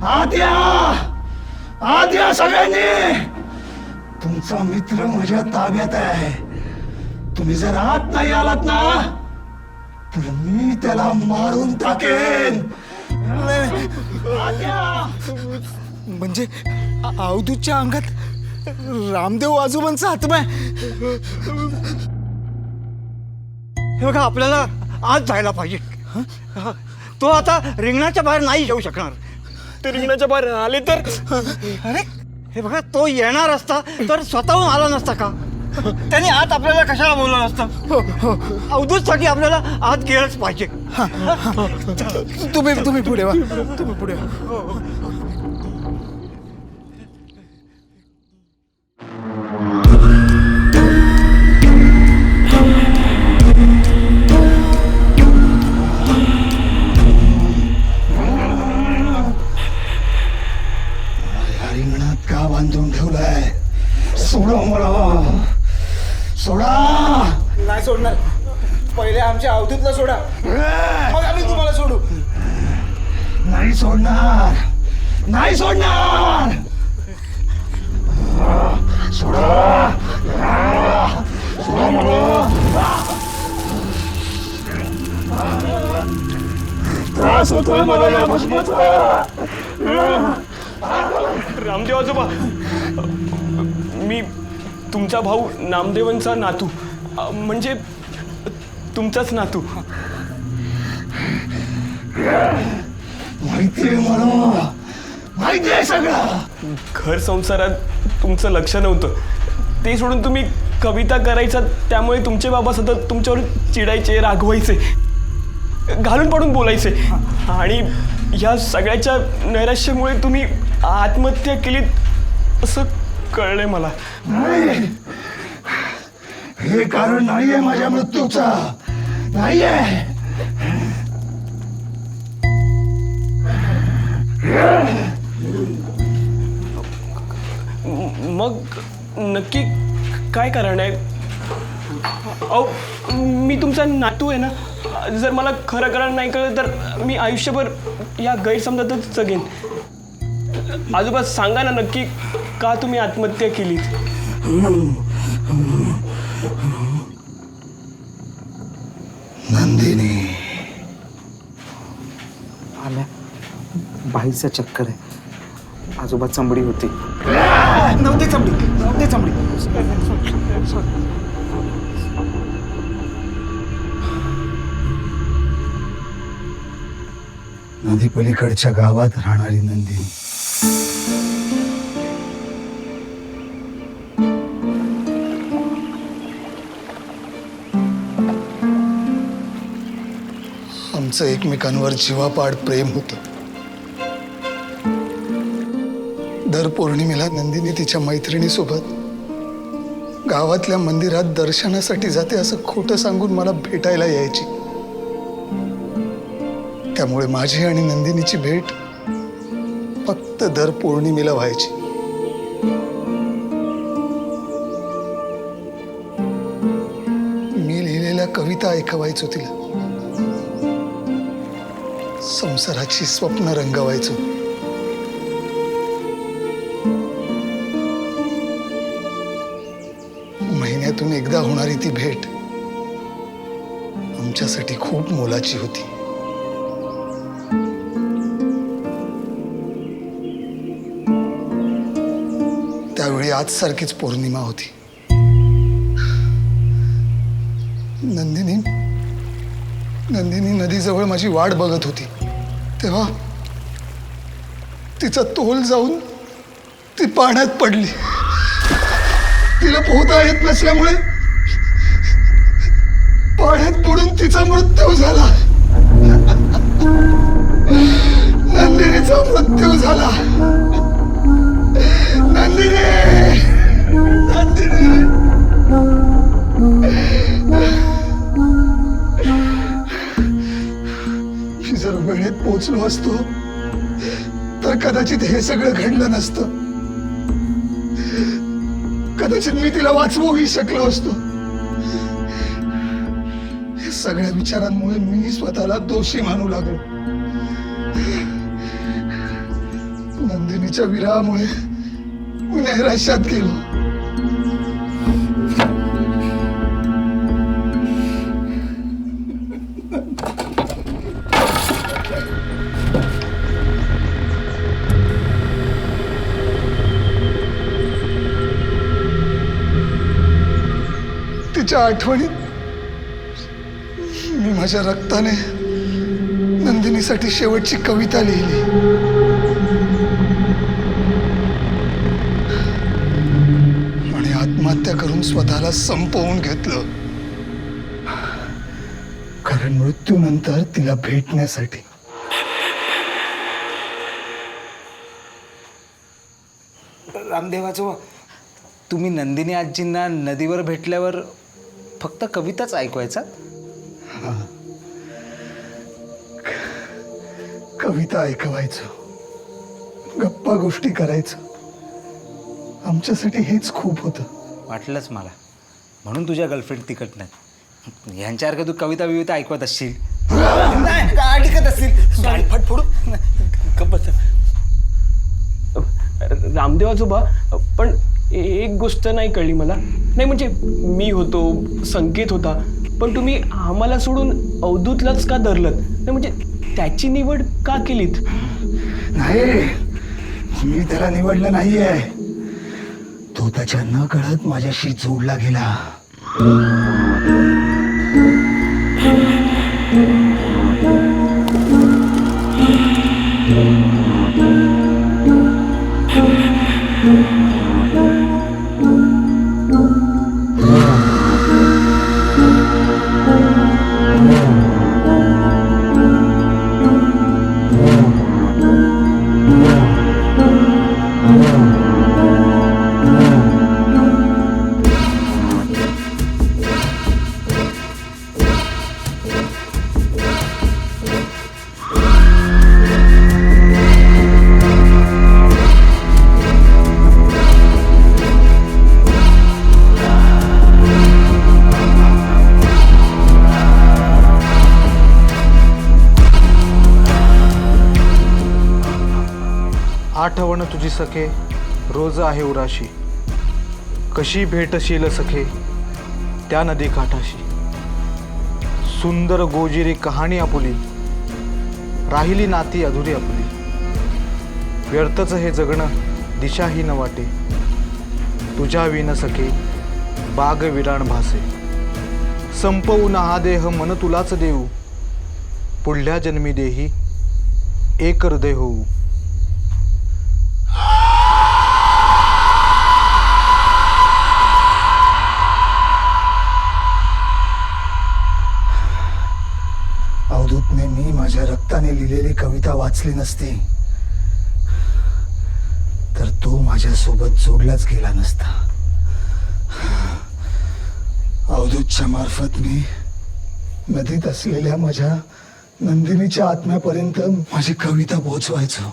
आत या, आत या सगळ्यांनी. तुमचा मित्र माझ्या ताब्यात आहे. तुम्ही जर आत नाही आलात ना तर मी त्याला मारून टाकेन. आत या. म्हणजे अवधूतच्या अंगात रामदेव आजोबांचा आत्मा आहे. हे बघा, आपल्याला आज जायला पाहिजे. तो आता रिंगणाच्या बाहेर नाही येऊ शकणार. ते रिंगणाच्या बाहेर आले तर अरे हे बघा, तो येणार असता तर स्वतःहून आला नसता का? त्याने आत आपल्याला कशाला बोलवलं असतं? अवधूतसाठी आपल्याला आत गेलंच पाहिजे. तुम्ही पुढे वा, तुम्ही पुढे वा. रिंगणात का बांधून ठेवलाय? सोडा मला, सोडा. नाही सोडणार. पहिले आमच्या अवधूतला सोडा, मग आम्ही तुम्हाला सोडू. नाही सोडणार, नाही सोडणार. सोडा, सोडा मला. त्रास होतोय मला या भस्माचा. रामदेव आजोबा, मी तुमचा भाऊ नामदेवांचा नातू, म्हणजे तुमचाच नातू. माहितीये मला, माहितीये सगळं. घर संसारात तुमचं लक्ष नव्हतं. ते सोडून तुम्ही कविता करायचा, त्यामुळे तुमचे बाबा सतत तुमच्यावर चिडायचे, रागवायचे, घालून पडून बोलायचे. आणि ह्या सगळ्याच्या नैराश्यामुळे तुम्ही आत्महत्या केलीत असं कळलंय मला. नाही, हे कारण नाहीये माझ्या मृत्यूचा. नाहीये. मग नक्की काय कारण आहे? अहो, मी तुमचा नातू आहे ना. जर मला खरं कारण नाही कळलं तर मी आयुष्यभर या गैरसमजातच जगेन. आजोबा, सांगा ना नक्की का तुम्ही आत्महत्या केली? नंदिनी, आल्या बाईचा चक्कर आहे. आजोबा चमडी होती. नव्हती चमडी, नव्हती चमडी. नदी पलीकडच्या गावात राहणारी नंदिनी. आमचं एकमेकांवर जीवापाड प्रेम होतं. दर पौर्णिमेला नंदिनी तिच्या मैत्रिणीसोबत गावातल्या मंदिरात दर्शनासाठी जाते असं खोटं सांगून मला भेटायला यायची. त्यामुळे माझी आणि नंदिनीची भेट फक्त दर पौर्णिमेला व्हायची. मी लिहिलेल्या कविता ऐकवायचो तिला. संसाराची स्वप्न रंगवायचो. महिन्यातून एकदा होणारी ती भेट आमच्यासाठी खूप मोलाची होती. त्यावेळी आजसारखीच पौर्णिमा होती. नंदिनी नदीजवळ माझी वाट बघत होती. तेव्हा तिचा तोल जाऊन ती पाण्यात पडली. तिला पोहता येत नसल्यामुळे पाण्यात बुडून तिचा मृत्यू झाला. नंदिनीचा मृत्यू झाला. नंदिनी, नंदिनी. मी जर वेळेत पोचलो असतो तर कदाचित हे सगळं घडलं नसतं. कदाचित मी तिला वाचवूही शकलो असतो. सगळ्या विचारांमुळे मी स्वतःला दोषी मानू लागलो. नंदिनीच्या विरहामुळे मी नैराश्यात गेलो. तिच्या आठवणीत मी माझ्या रक्ताने नंदिनीसाठी शेवटची कविता लिहिली. आणि आत्महत्या करून स्वतःला संपवून घेतलं. कारण मृत्यूनंतर तिला भेटण्यासाठी. रामदेवाचो, तुम्ही नंदिनी आजींना नदीवर भेटल्यावर फक्त कविताच ऐकवायचा? कविता ऐकवायचो, गप्पा गोष्टी करायचो. आमच्यासाठी हेच खूप होतं. वाटलंच मला, म्हणून तुझ्या गर्लफ्रेंड तिकट नाही. ह्यांच्यासारखं तू कविता बिविता ऐकवत असशील. नाही, ऐकत असतील. फटफोडू गप्प. रामदेव आजोबा, पण एक गोष्ट नाही कळली मला. नाही म्हणजे मी होतो, संकेत होता, पण तुम्ही आम्हाला सोडून अवधूतलाच का धरलत? नाही म्हणजे त्याची निवड का केलीत? नाही, मी त्याला निवडलं नाहीये. तो त्याच्या न कळत माझ्याशी जोडला गेला. आठवण तुझी सखे रोज आहे उराशी, कशी भेटशील सखे त्या नदी काठाशी. सुंदर गोजिरी कहाणी आपुली, राहिली नाती अधुरी आपली. व्यर्थच हे जगणं दिशाही न वाटे, तुझ्या विन सखे बाग विराण भासे. संपवून हा देह मन तुलाच देऊ, पुढल्या जन्मी देही एक हृदय होऊ. अवधूतने मी माझ्या रक्ताने लिहिलेली कविता वाचली नसती तर तो माझ्यासोबत जोडलाच गेला नसता. अवधूतच्या मार्फत मी नदीत असलेल्या माझ्या नंदिनीच्या आत्म्यापर्यंत माझी कविता पोहोचवायचो.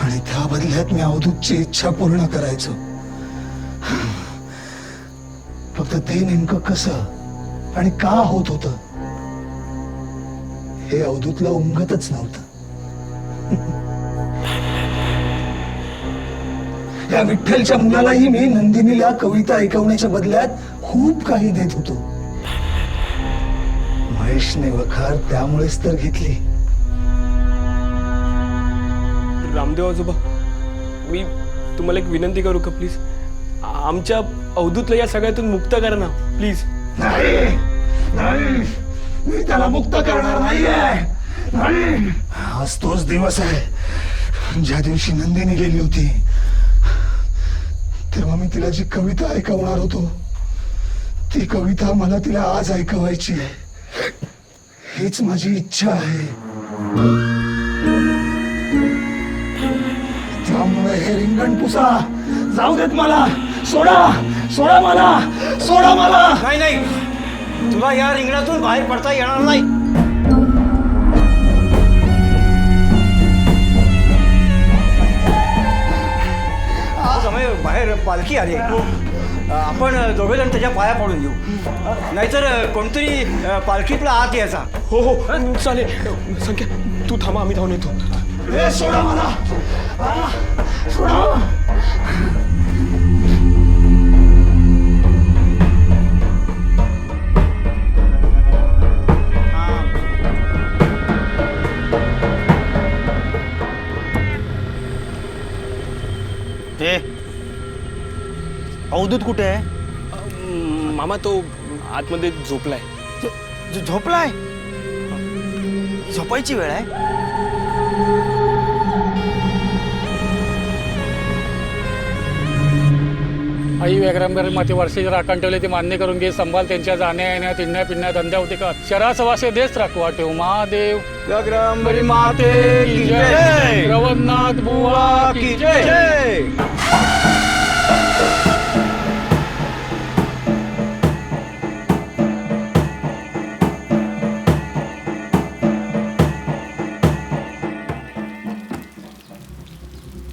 आणि त्या बदल्यात मी अवधूतची इच्छा पूर्ण करायचो. फक्त ते नेमकं कसं आणि का होत होतं हे अवधूतला उमगतच नव्हतं. या विठ्ठलच्या मुलालाही मी नंदिनीला कविता ऐकवण्याच्या बदल्यात खूप काही देत होतो. महेशने वखार त्यामुळेच तर घेतली. रामदेव आजोबा, मी तुम्हाला एक विनंती करू का प्लीज? आमच्या अवधूतला या सगळ्यातून मुक्त करा ना प्लीज. नाही नाही, मी त्याला मुक्त करणार नाहीये. आज तोच दिवस आहे ज्या दिवशी नंदिनी गेली होती. तेव्हा मी तिला जी कविता ऐकवणार होतो ती कविता मला तिला आज ऐकवायची आहे. हीच माझी इच्छा आहे. त्यामुळे हे रिंगण पुसा, जाऊ देत मला. सोडा सोडा मला, सोडा मला. नाही नाही, तुला या रिंगणातून बाहेर पडता येणार नाही. समय बाहेर पालखी आली. आपण दोघेजण त्याच्या पाया पडून घेऊ, नाहीतर कोणतरी पालखीतला आत यायचा. हो हो चालेल. संख्या तू थांबा, आम्ही धावून येतो. ए सोडा मला सोडा. ए अवधूत कुठे आहे? मामा तो आतमध्ये झोपलाय. झोपलाय? झोपायची वेळ आहे? आई व्याघ्रांबर माती वर्षे जर आखण ठेवले ते मान्य करून घे. संभाल त्यांच्या जाण्या येण्यात हिंडण्या पिण्या धंद्या होते का शरासवासे देश राखवा ठेव. महादेव व्याघ्रांबरी माते की जय. रवनाथ बुवा की जय.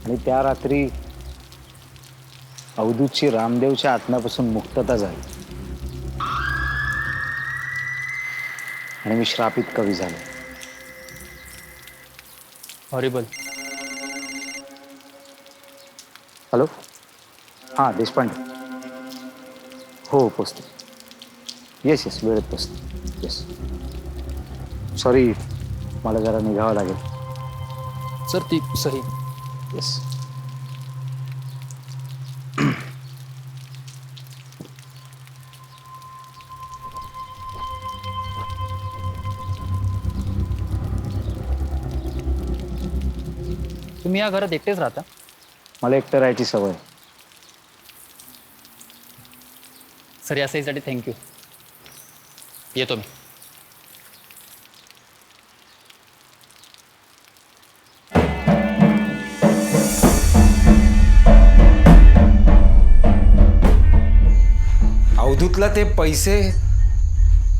आणि त्या रात्री अवधूतची रामदेवच्या आत्म्यापासून मुक्तता झाली आणि मी श्रापित कवी झालो. हॉरिबल. हॅलो, हां देशपांडे. हो पोचतो. येस येस वेळेत पोचतो. येस सॉरी मला जरा निघावं लागेल. सर ती सही. येस. तुम्ही या घरात एकटेच राहता? मला एकटं राहायची सवय. सर या सहीसाठी थँक्यू. येतो मी. अवधूतला ते पैसे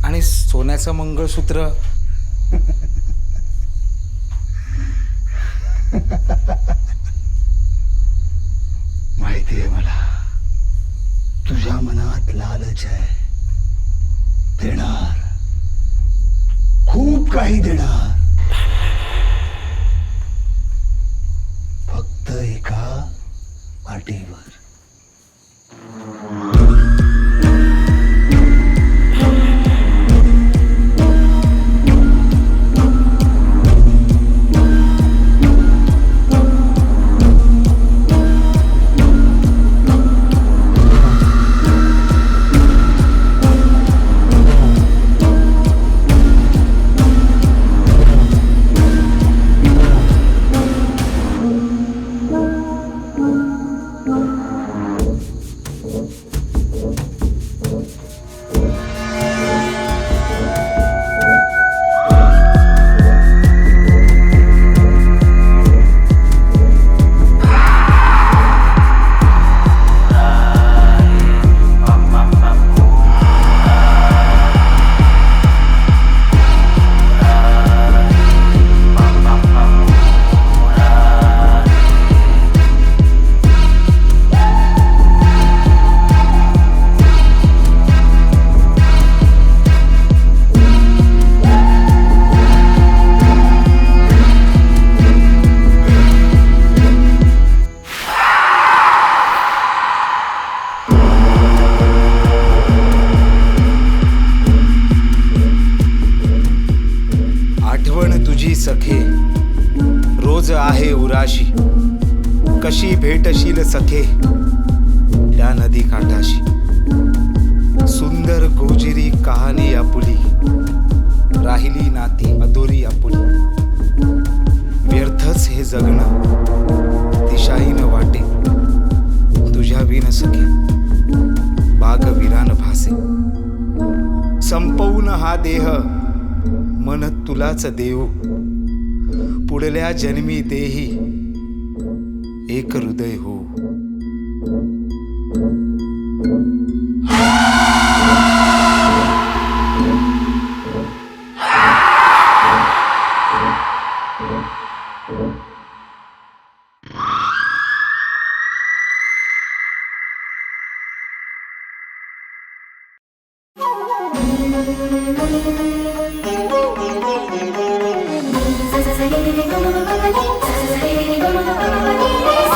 आणि सोन्याचं मंगळसूत्र माहिती आहे मला तुझ्या मनात लालच आहे. देणार, खूप काही देणार, फक्त एका अटीवर. सखे रोज आहे उराशी, कशी भेटशील सखे त्या नदी काठाशी. सुंदर गोजिरी कहाणी आपुली, राहिली नाती अधुरी आपुली. व्यर्थच हे जगणं, दिशाहीन वाटे तुझ्या विन सखे. बाग विरान भासे, संपवून हा देह मन तुलाच देऊ. पुढल्या जन्मी देही एक हृदय हो. Sa sa sa ग म ग रे सा रे ग म ग रे